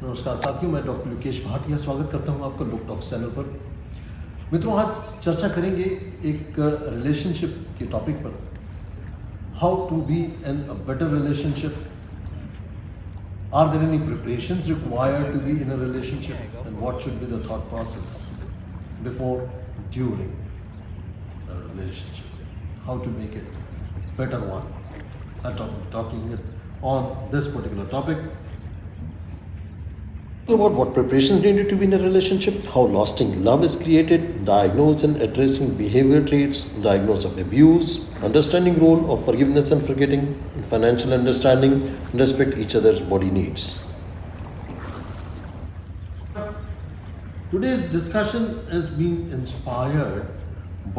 नमस्कार साथियों, मैं डॉक्टर लोकेश भाटिया स्वागत करता हूं आपका लोक टॉक्स चैनल पर। मित्रों, आज चर्चा करेंगे एक रिलेशनशिप के टॉपिक पर। How to be in a better relationship, are there any preparations required to be in a relationship and what should be the thought process before during the relationship, how to make it better one. Talking on this particular topic about what preparations needed to be in a relationship, how lasting love is created, diagnose and addressing behavior traits, diagnose of abuse, understanding role of forgiveness and forgetting, and financial understanding, and respect each other's body needs. Today's discussion is being inspired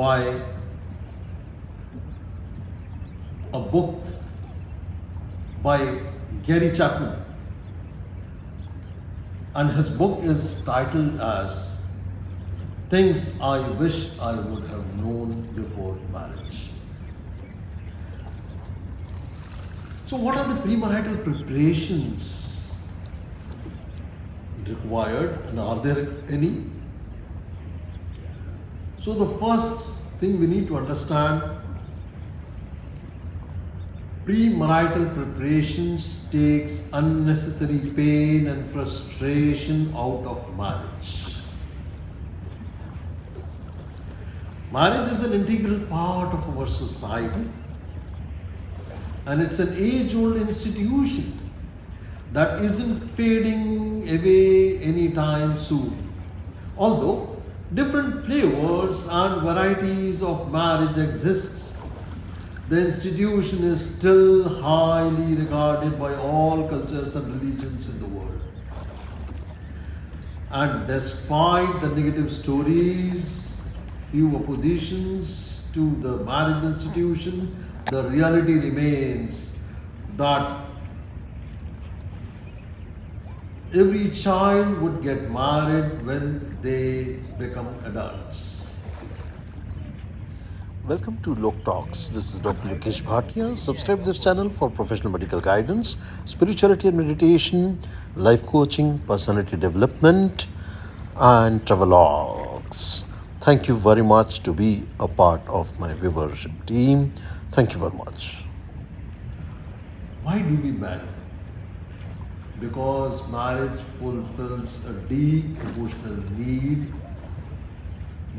by a book by Gary Chapman. And his book is titled as Things I Wish I Would Have Known Before Marriage. So what are the premarital preparations required, and are there any? So the first thing we need to understand, premarital preparations takes unnecessary pain and frustration out of marriage. Marriage is an integral part of our society, and it's an age-old institution that isn't fading away anytime soon. Although different flavors and varieties of marriage exists, the institution is still highly regarded by all cultures and religions in the world. And despite the negative stories, few oppositions to the marriage institution, the reality remains that every child would get married when they become adults. Welcome to Lok Talks. This is Dr. Lokesh Bhatia. Subscribe this channel for professional medical guidance, spirituality and meditation, life coaching, personality development, and travelogues. Thank you very much to be a part of my viewership team. Thank you very much. Why do we marry? Because marriage fulfills a deep emotional need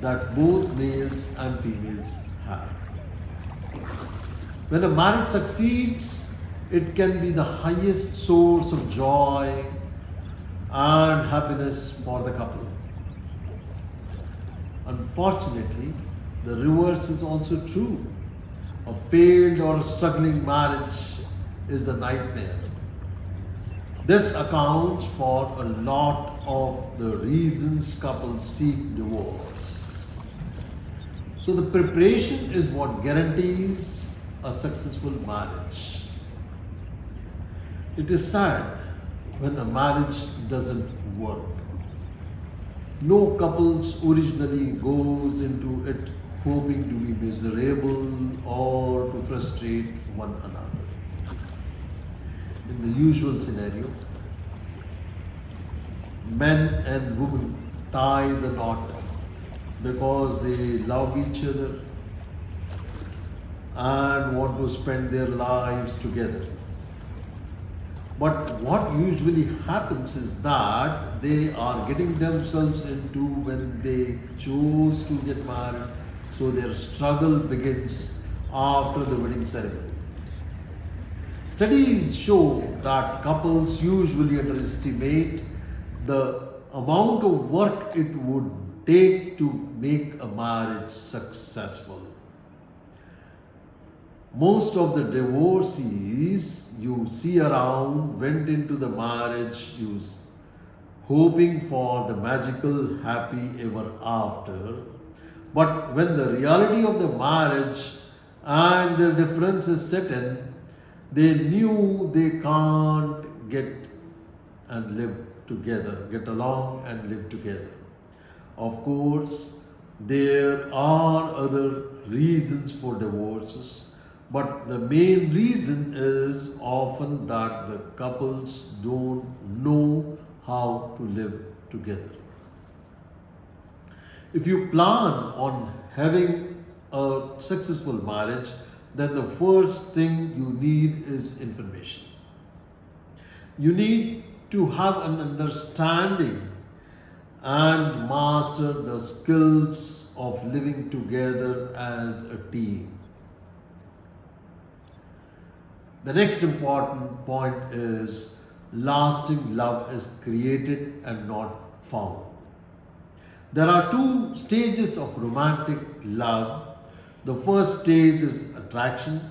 that both males and females have. When a marriage succeeds, it can be the highest source of joy and happiness for the couple. Unfortunately, the reverse is also true. A failed or struggling marriage is a nightmare. This accounts for a lot of the reasons couples seek divorce. So the preparation is what guarantees a successful marriage. It is sad when a marriage doesn't work. No couples originally goes into it hoping to be miserable or to frustrate one another. In the usual scenario, men and women tie the knot because they love each other and want to spend their lives together. But what usually happens is that they are getting themselves into when they choose to get married, so their struggle begins after the wedding ceremony. Studies show that couples usually underestimate the amount of work it would take to make a marriage successful. Most of the divorcees you see around went into the marriage hoping for the magical happy ever after. But when the reality of the marriage and their differences set in, they knew they can't get along and live together. Of course, there are other reasons for divorces, But the main reason is often that the couples don't know how to live together. If you plan on having a successful marriage, then the first thing you need is information. You need to have an understanding and master the skills of living together as a team. The next important point is lasting love is created and not found. There are two stages of romantic love. The first stage is attraction,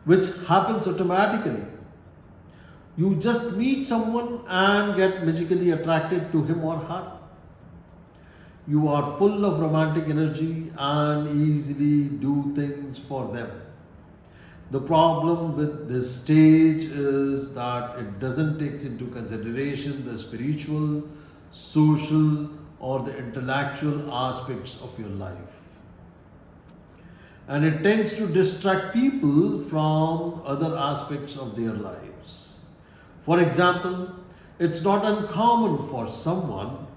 which happens automatically. You just meet someone and get magically attracted to him or her. You are full of romantic energy and easily do things for them. The problem with this stage is that it doesn't take into consideration the spiritual, social, or the intellectual aspects of your life. And it tends to distract people from other aspects of their lives. For example, it's not uncommon for someone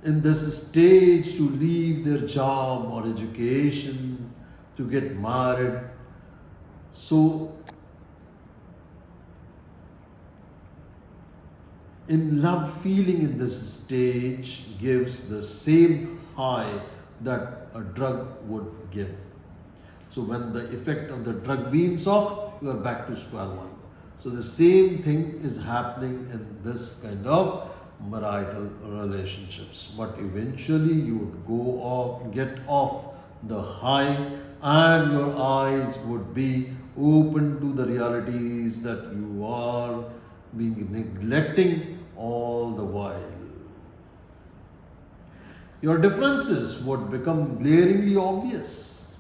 in this stage to leave their job or education to get married. So, in love feeling in this stage gives the same high that a drug would give. So when the effect of the drug weans off, you are back to square one. So the same thing is happening in this kind of marital relationships. But eventually you would go off, get off the high, and your eyes would be open to the realities that you are being neglecting all the while. Your differences would become glaringly obvious,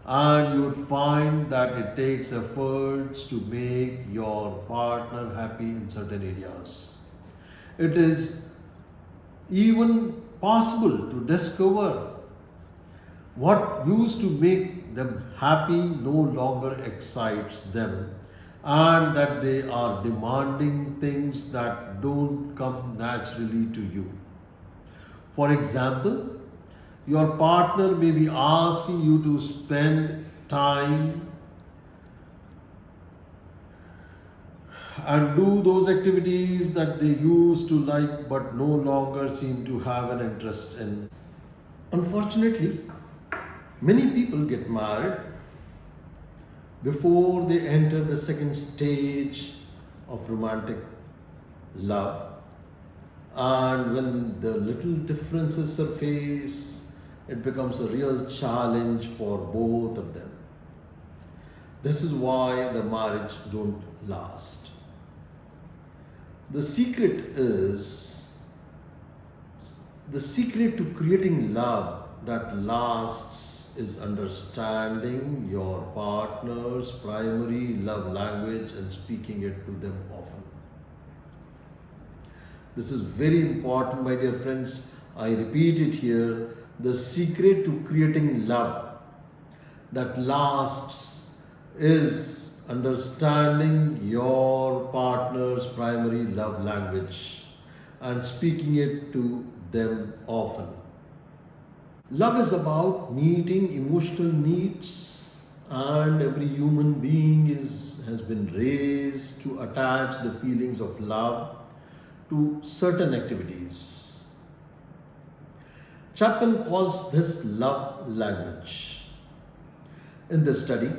and you would find that it takes efforts to make your partner happy in certain areas. It is even possible to discover what used to make them happy no longer excites them, and that they are demanding things that don't come naturally to you. For example, your partner may be asking you to spend time and do those activities that they used to like but no longer seem to have an interest in. Unfortunately, many people get married before they enter the second stage of romantic love. And when the little differences surface, it becomes a real challenge for both of them. This is why the marriage don't last. The secret to creating love that lasts is understanding your partner's primary love language and speaking it to them often. This is very important, my dear friends. I repeat it here. The secret to creating love that lasts is understanding your partner's primary love language and speaking it to them often. Love is about meeting emotional needs, and every human being has been raised to attach the feelings of love to certain activities. Chapman calls this love language. In this study,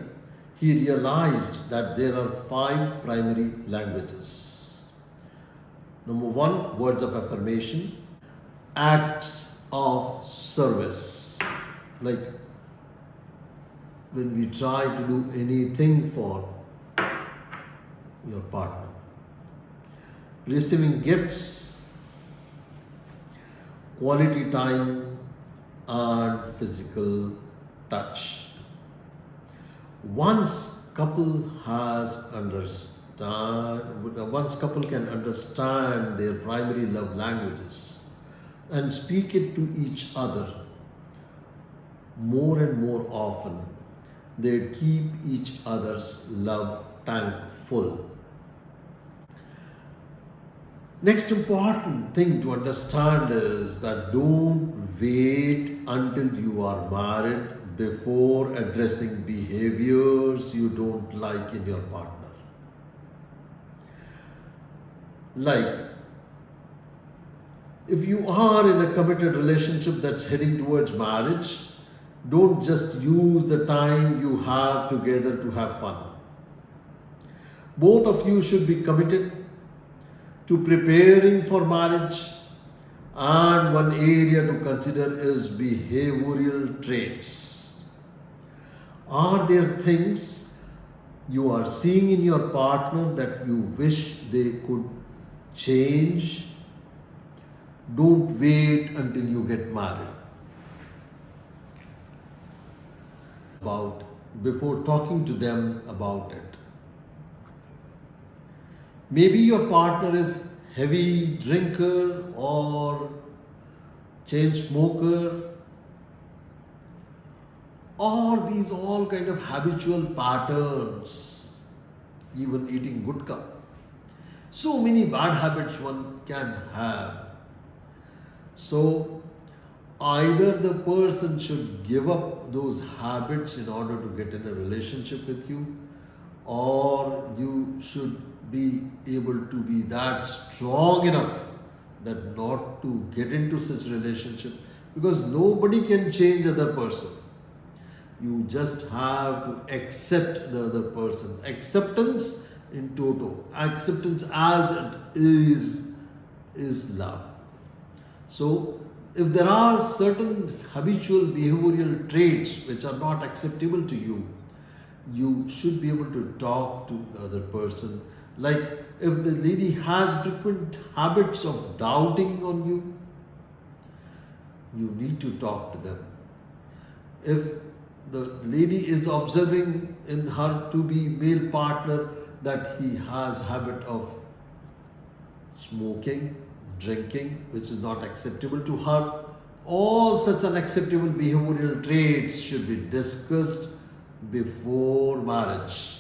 he realized that there are 5 primary languages. Number 1, words of affirmation, acts of service. Like when we try to do anything for your partner. Receiving gifts, quality time, and physical touch. Once couple can understand their primary love languages and speak it to each other more and more often, they keep each other's love tank full. Next important thing to understand is that don't wait until you are married before addressing behaviors you don't like in your partner. Like, if you are in a committed relationship that's heading towards marriage, don't just use the time you have together to have fun. Both of you should be committed to preparing for marriage, and one area to consider is behavioral traits. Are there things you are seeing in your partner that you wish they could change? Don't wait until you get married. Before talking to them about it. Maybe your partner is heavy drinker or chain smoker, or these all kind of habitual patterns, even eating gutka. So many bad habits one can have. So either the person should give up those habits in order to get in a relationship with you, or you should be able to be that strong enough that not to get into such relationship, because nobody can change other person. You just have to accept the other person. Acceptance in toto. Acceptance as it is love. So if there are certain habitual behavioral traits which are not acceptable to you, you should be able to talk to the other person. Like if the lady has frequent habits of doubting on you, you need to talk to them. If the lady is observing in her to-be male partner that he has habit of smoking, drinking, which is not acceptable to her, all such unacceptable behavioral traits should be discussed before marriage.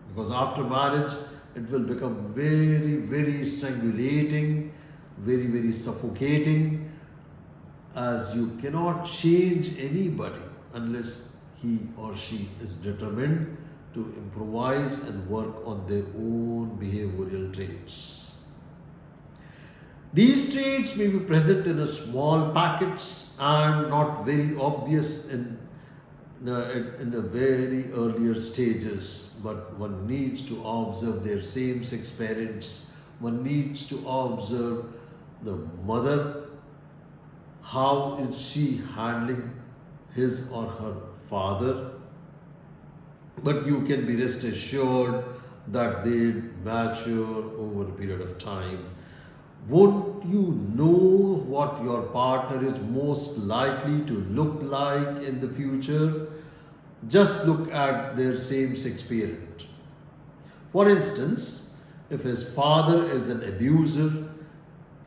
Because after marriage, it will become very, very strangulating, very, very suffocating, as you cannot change anybody unless he or she is determined to improvise and work on their own behavioral traits. These traits may be present in a small packets and not very obvious in the very earlier stages, but one needs to observe their same-sex parents. One needs to observe the mother. How is she handling his or her father? But you can be rest assured that they mature over a period of time. Won't you know what your partner is most likely to look like in the future? Just look at their same-sex parent. For instance, if his father is an abuser,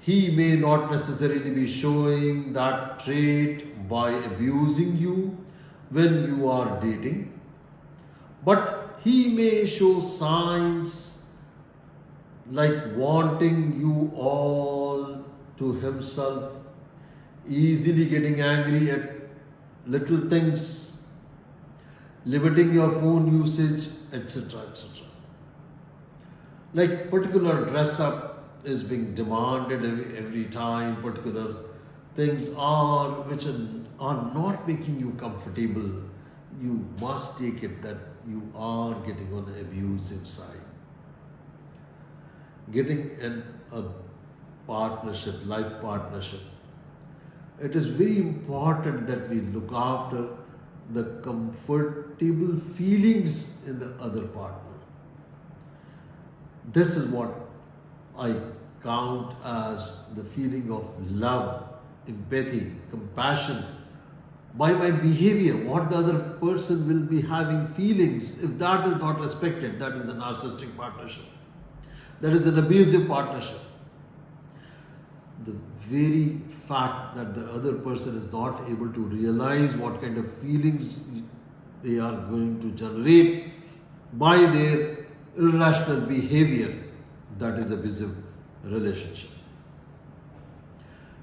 he may not necessarily be showing that trait by abusing you when you are dating, but he may show signs like wanting you all to himself, easily getting angry at little things, limiting your phone usage, etc. etc. Like particular dress up is being demanded every time, particular things which are not making you comfortable. You must take it that you are getting on the abusive side. Getting in a partnership, life partnership, it is very important that we look after the comfortable feelings in the other partner. This is what I count as the feeling of love, empathy, compassion. By my behavior, what the other person will be having feelings, if that is not respected, that is a narcissistic partnership. That is an abusive partnership. The very fact that the other person is not able to realize what kind of feelings they are going to generate by their irrational behavior, that is abusive relationship.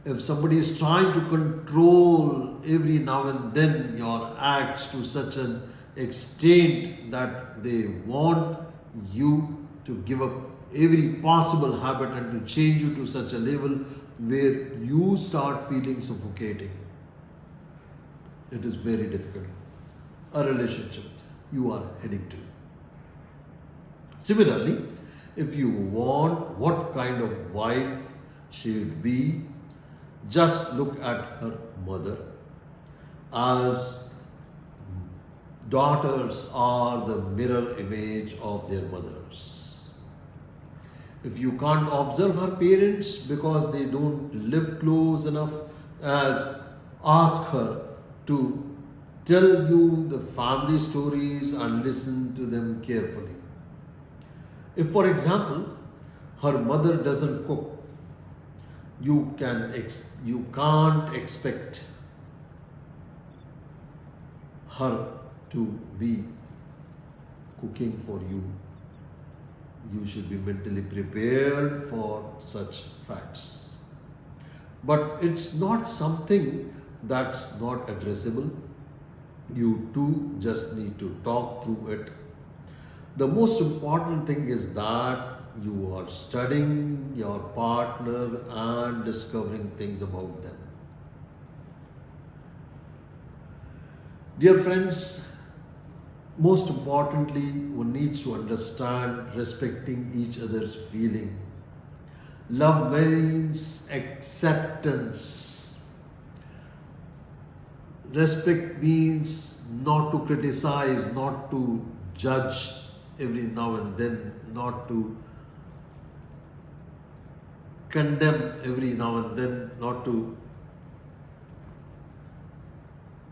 If somebody is trying to control every now and then your acts to such an extent that they want you to give up every possible habit and to change you to such a level where you start feeling suffocating, it is very difficult. A relationship you are heading to. Similarly, if you want what kind of wife she would be, just look at her mother, as daughters are the mirror image of their mothers. If you can't observe her parents because they don't live close enough, as ask her to tell you the family stories and listen to them carefully. If, for example, her mother doesn't cook, you can't expect her to be cooking for you. You should be mentally prepared for such facts. But it's not something that's not addressable. You too just need to talk through it. The most important thing is that you are studying your partner and discovering things about them. Dear friends, most importantly, one needs to understand respecting each other's feeling. Love means acceptance. Respect means not to criticize, not to judge every now and then, not to condemn every now and then, not to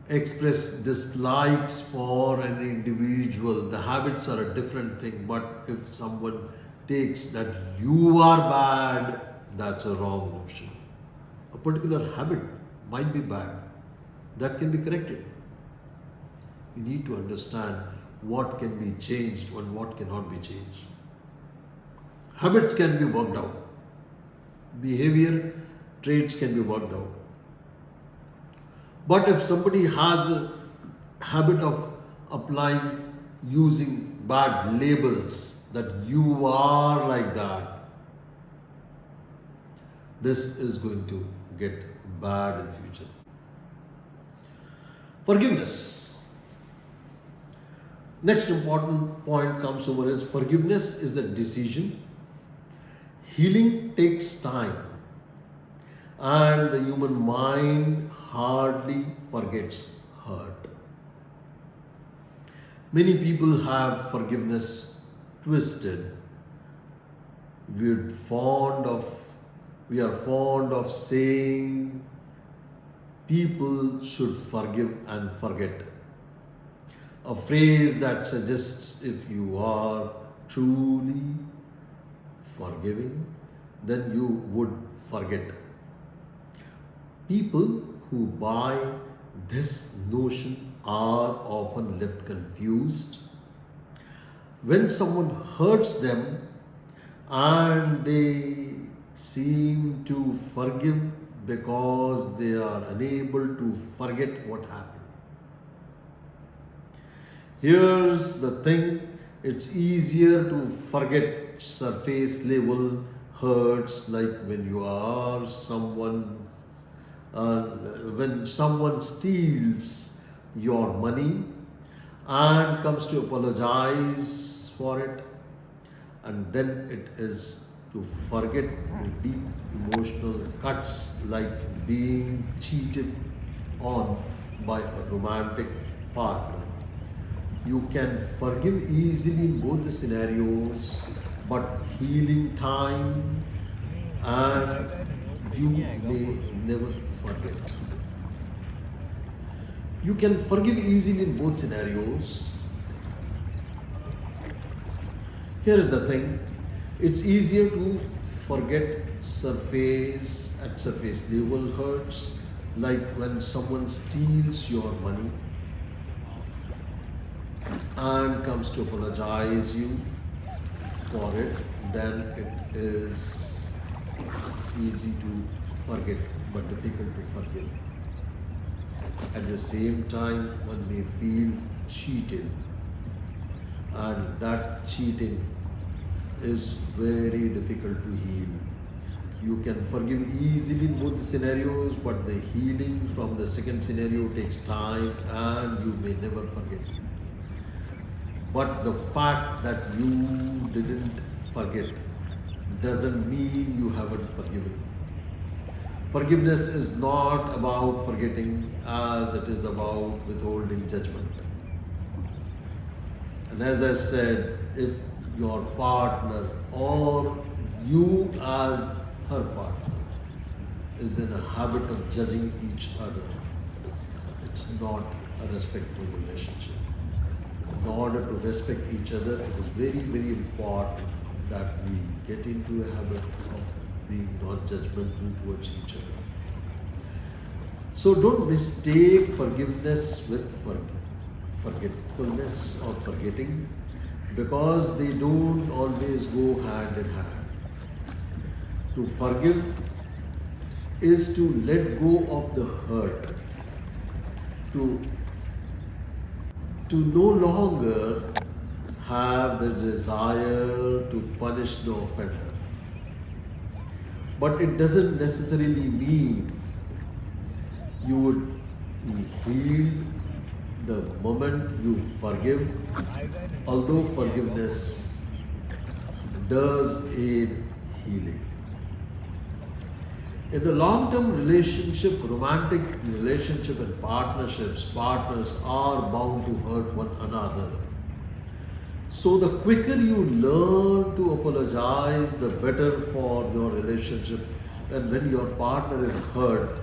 express dislikes for an individual. The habits are a different thing, but if someone takes that you are bad, that's a wrong notion. A particular habit might be bad, that can be corrected. You need to understand what can be changed and what cannot be changed. Habits can be worked out. Behavior traits can be worked out. But if somebody has a habit of using bad labels, that you are like that, this is going to get bad in future. Forgiveness. Next important point comes over is forgiveness is a decision. Healing takes time, and the human mind hardly forgets hurt. Many people have forgiveness twisted. We are fond of saying people should forgive and forget. A phrase that suggests if you are truly forgiving, then you would forget. People who buy this notion are often left confused. When someone hurts them and they seem to forgive because they are unable to forget what happened. Here's the thing, it's easier to forget surface level hurts, like when someone steals your money and comes to apologize for it, and then it is to forget the deep emotional cuts like being cheated on by a romantic partner. You can forgive easily in both the scenarios, but healing time and you may never forget. You can forgive easily in both scenarios. Here is the thing, it's easier to forget surface level hurts, like when someone steals your money and comes to apologize you for it, then it is easy to forget but difficult to forgive. At the same time, one may feel cheated, and that cheating is very difficult to heal. You can forgive easily in both scenarios, but the healing from the second scenario takes time and you may never forget. But the fact that you didn't forget doesn't mean you haven't forgiven. Forgiveness is not about forgetting as it is about withholding judgment. And as I said, if your partner or you as her partner is in a habit of judging each other, it's not a respectful relationship. In order to respect each other, it is very, very important that we get into a habit of being non-judgmental towards each other. So don't mistake forgiveness with forgetfulness or forgetting, because they don't always go hand in hand. To forgive is to let go of the hurt, to no longer have the desire to punish the offender. But it doesn't necessarily mean you would be healed the moment you forgive, although forgiveness does aid healing. In the long-term relationship, romantic relationship and partnerships, partners are bound to hurt one another. So the quicker you learn to apologize, the better for your relationship. And when your partner is hurt,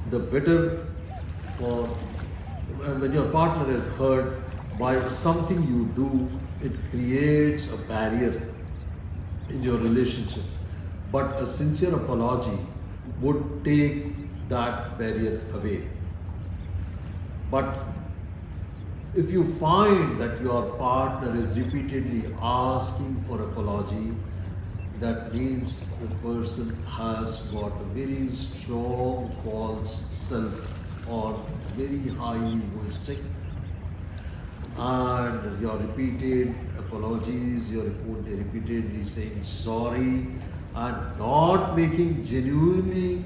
the better for when your partner is hurt by something you do, it creates a barrier in your relationship. But a sincere apology would take that barrier away. But if you find that your partner is repeatedly asking for apology, that means the person has got a very strong false self or very highly egoistic, and your repeated apologies, you're repeatedly saying sorry and not making genuinely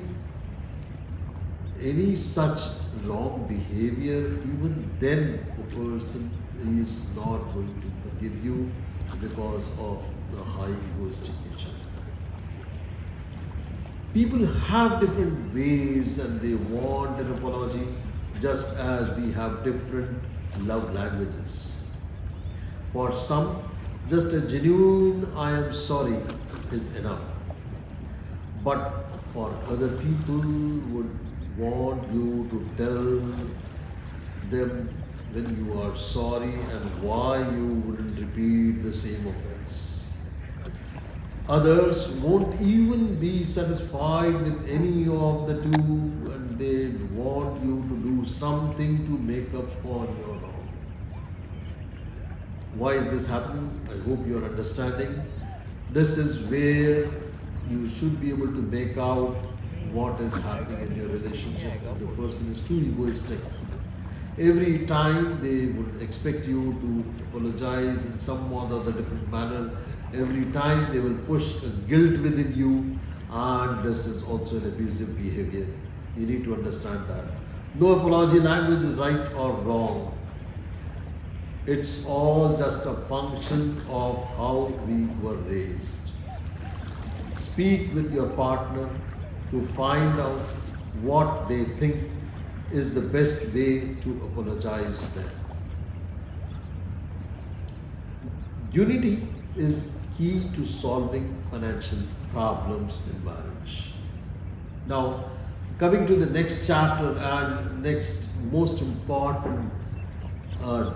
any such wrong behavior, even then the person is not going to forgive you because of the high egoistic nature. People have different ways and they want an apology, just as we have different love languages. For some, just a genuine I am sorry is enough. But for other people would want you to tell them when you are sorry and why you wouldn't repeat the same offense. Others won't even be satisfied with any of the two, and they want you to do something to make up for your wrong. Why is this happening? I hope you are understanding. This is where you should be able to make out what is happening in your relationship, and the person is too egoistic. Every time they would expect you to apologize in some or the other different manner. Every time they will push a guilt within you, and this is also an abusive behavior. You need to understand that. No apology language is right or wrong. It's all just a function of how we were raised. Speak with your partner to find out what they think is the best way to apologize them. Unity is key to solving financial problems in marriage. Now, coming to the next chapter and next most important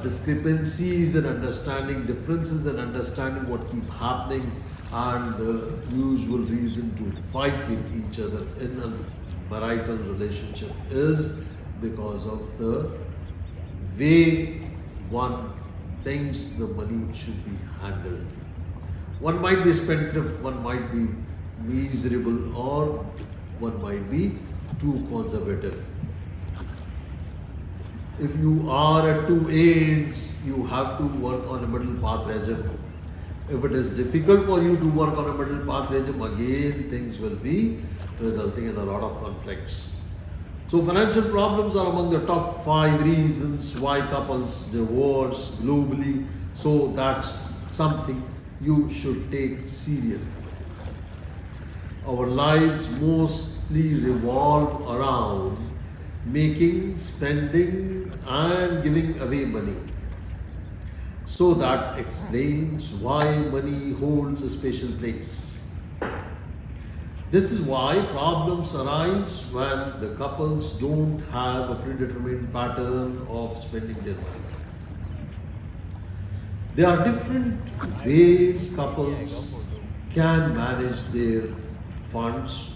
discrepancies and understanding, differences and understanding what keep happening, and the usual reason to fight with each other in a marital relationship is because of the way one thinks the money should be handled. One might be spendthrift, one might be miserable, or one might be too conservative. If you are at two ends, you have to work on a middle path regime. If it is difficult for you to work on a middle path regime, again things will be resulting in a lot of conflicts. So financial problems are among the top 5 reasons why couples divorce globally. So that's something you should take seriously. Our lives mostly revolve around making, spending, and giving away money. So that explains why money holds a special place. This is why problems arise when the couples don't have a predetermined pattern of spending their money. There are different ways couples can manage their funds,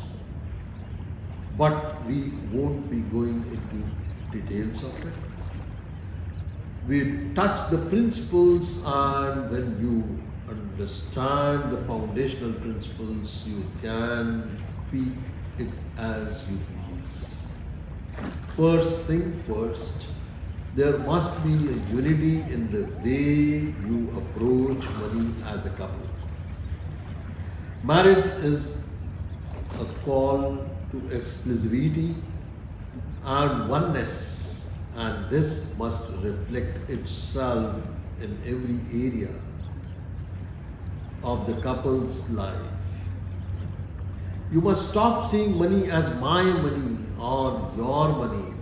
but we won't be going into details of it. We touch the principles, and when you understand the foundational principles, you can tweak it as you please. First thing first, there must be a unity in the way you approach money as a couple. Marriage is a call to exclusivity and oneness, and this must reflect itself in every area of the couple's life. You must stop seeing money as my money or your money,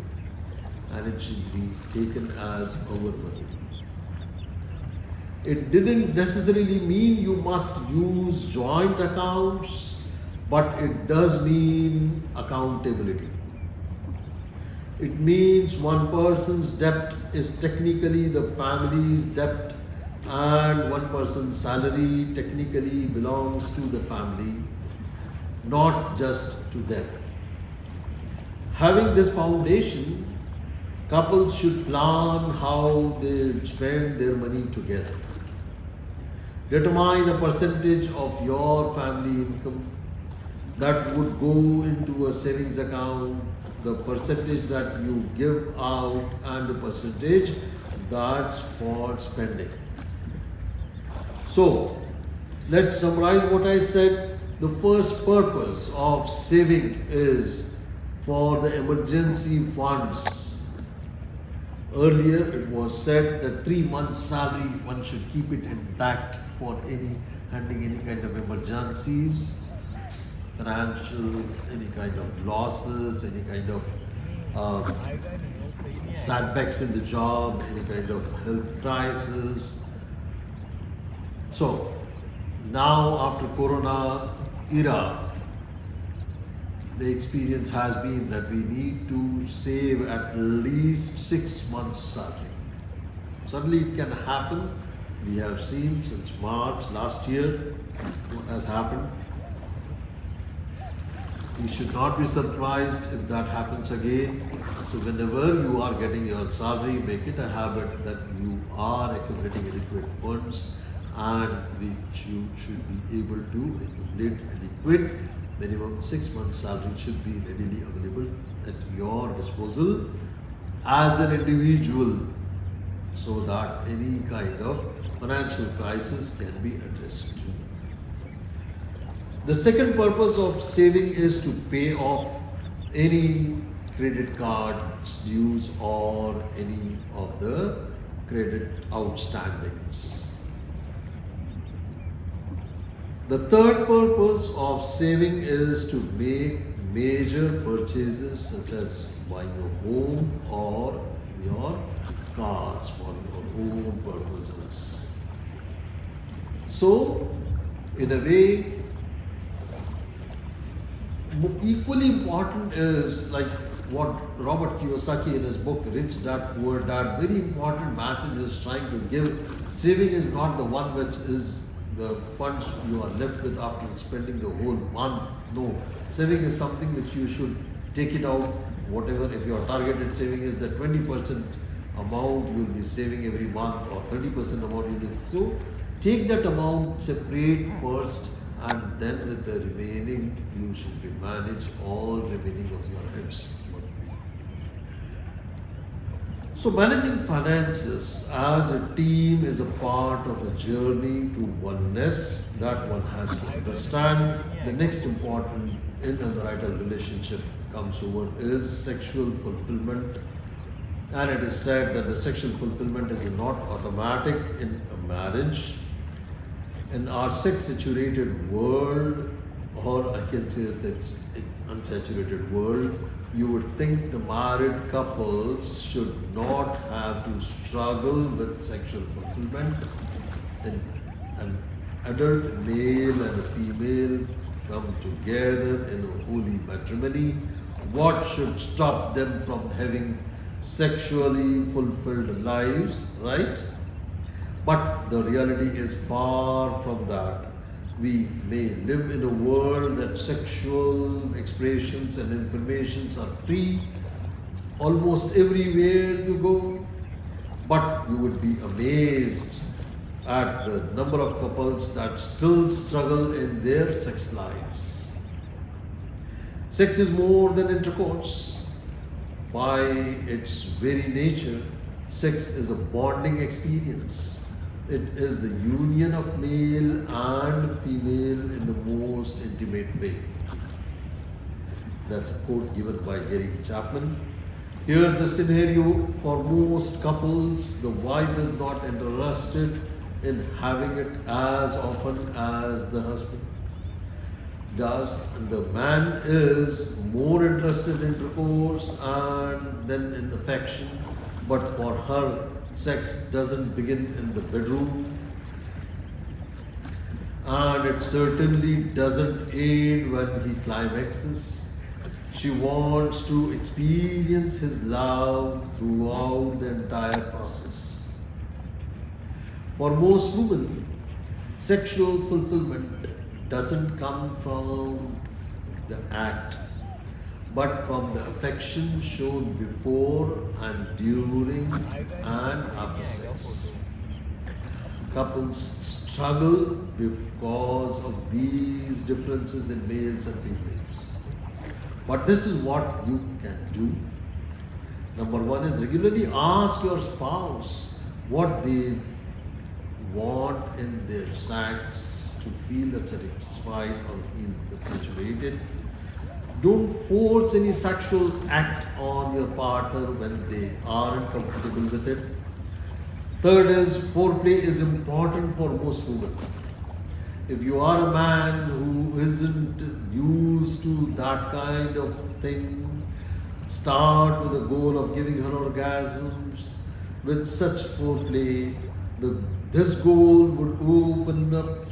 and it should be taken as our money. It didn't necessarily mean you must use joint accounts, but it does mean accountability. It means one person's debt is technically the family's debt, and one person's salary technically belongs to the family, not just to them. Having this foundation, couples should plan how they spend their money together. Determine a percentage of your family income that would go into a savings account, the percentage that you give out, and the percentage that's for spending. So, let's summarize what I said. The first purpose of saving is for the emergency funds. Earlier it was said that 3 months' salary one should keep it intact for handling any kind of emergencies, financial, any kind of losses, any kind of setbacks in the job, any kind of health crisis. So now after Corona era, the experience has been that we need to save at least 6 months' salary. Suddenly it can happen. We have seen since March last year what has happened. You should not be surprised if that happens again. So whenever you are getting your salary, make it a habit that you are accumulating adequate funds, and which you should be able to accumulate adequate. Minimum 6 months salary should be readily available at your disposal as an individual, so that any kind of financial crisis can be addressed. The second purpose of saving is to pay off any credit cards dues or any of the credit outstandings. The third purpose of saving is to make major purchases such as buying a home or your cars for your own purposes. So, in a way, equally important is like what Robert Kiyosaki in his book Rich Dad Poor Dad, very important message is trying to give. Saving is not the one which is the funds you are left with after spending the whole month. No, saving is something which you should take it out, whatever. If your targeted saving is the 20% amount you will be saving every month, or 30% amount you will. So take that amount, separate first, and then with the remaining you should be manage all remaining of your heads monthly. So managing finances as a team is a part of a journey to oneness that one has to understand. The next important in a marital relationship comes over is sexual fulfillment. And it is said that the sexual fulfillment is not automatic in a marriage. In our sex saturated world, or I can say a sex unsaturated world, you would think the married couples should not have to struggle with sexual fulfillment. In an adult male and a female come together in a holy matrimony. What should stop them from having sexually fulfilled lives, right? But the reality is far from that. We may live in a world that sexual expressions and informations are free almost everywhere you go, but you would be amazed at the number of couples that still struggle in their sex lives. Sex is more than intercourse. By its very nature, sex is a bonding experience. It is the union of male and female in the most intimate way. That's a quote given by Gary Chapman. Here's the scenario for most couples: the wife is not interested in having it as often as the husband does, and the man is more interested in intercourse and then in affection, but for her, sex doesn't begin in the bedroom, and it certainly doesn't end when he climaxes. She wants to experience his love throughout the entire process. For most women, sexual fulfillment doesn't come from the act, but from the affection shown before and during and after sex. Couples struggle because of these differences in males and females. But this is what you can do. Number one is regularly ask your spouse what they want in their sex to feel satisfied or feel saturated. Don't force any sexual act on your partner when they aren't comfortable with it. Third is foreplay is important for most women. If you are a man who isn't used to that kind of thing, start with the goal of giving her orgasms. With such foreplay, this goal would open up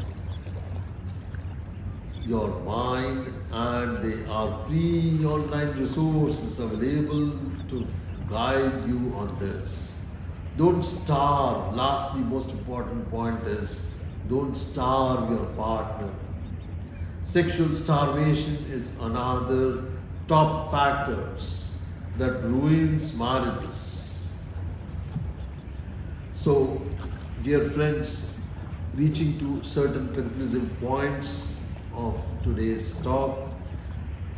your mind, and there are free online resources available to guide you on this. Don't starve. Lastly, most important point is don't starve your partner. Sexual starvation is another top factors that ruins marriages. So, dear friends, reaching to certain conclusive points of today's talk,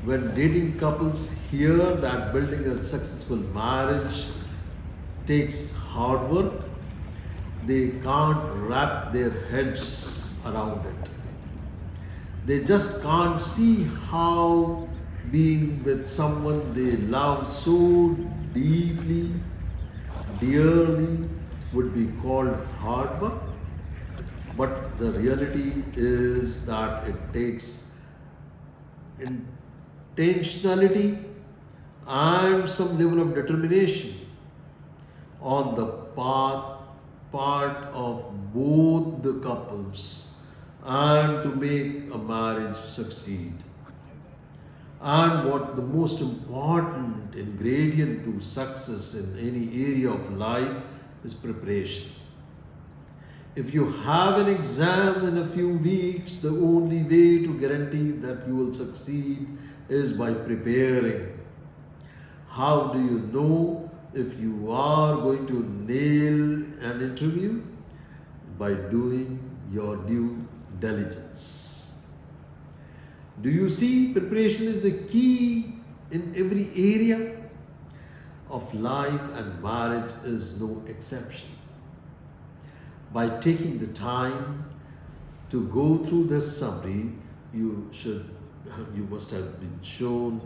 when dating couples hear that building a successful marriage takes hard work, they can't wrap their heads around it. They just can't see how being with someone they love so deeply, dearly would be called hard work. But the reality is that it takes intentionality and some level of determination on the part of both the couples and to make a marriage succeed. And what the most important ingredient to success in any area of life is preparation. If you have an exam in a few weeks, the only way to guarantee that you will succeed is by preparing. How do you know if you are going to nail an interview? By doing your due diligence. Do you see preparation is the key in every area of life, and marriage is no exception. By taking the time to go through this summary, you must have been shown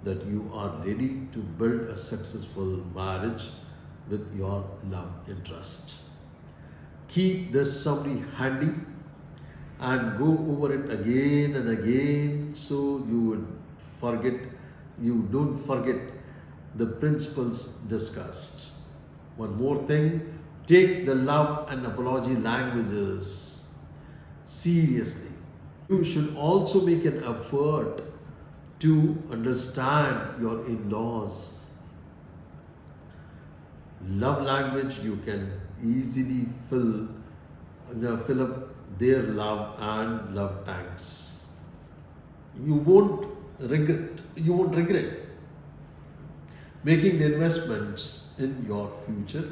that you are ready to build a successful marriage with your love interest. Keep this summary handy and go over it again and again so you don't forget the principles discussed. One more thing, take the love and apology languages seriously. You should also make an effort to understand your in-laws. Love language, you can easily fill up their love and love tanks. You won't regret making the investments in your future.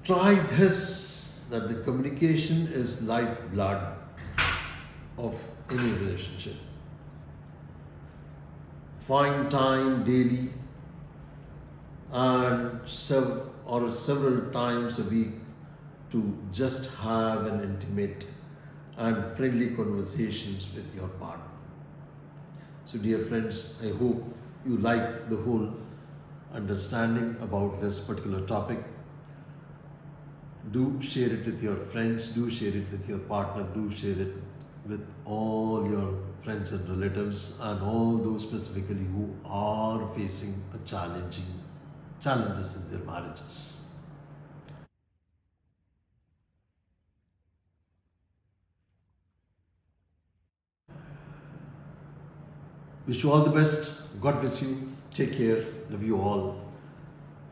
Try this, that the communication is lifeblood of any relationship. Find time daily and several times a week to just have an intimate and friendly conversations with your partner. So dear friends, I hope you like the whole understanding about this particular topic. Do share it with your friends, do share it with your partner, do share it with all your friends and relatives, and all those specifically who are facing challenges in their marriages. Wish you all the best. God bless you. Take care. Love you all.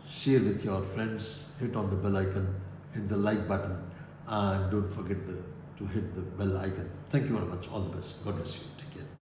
Share with your friends. Hit on the bell icon. Hit the like button. And don't forget to hit the bell icon. Thank you very much. All the best. God bless you. Take care.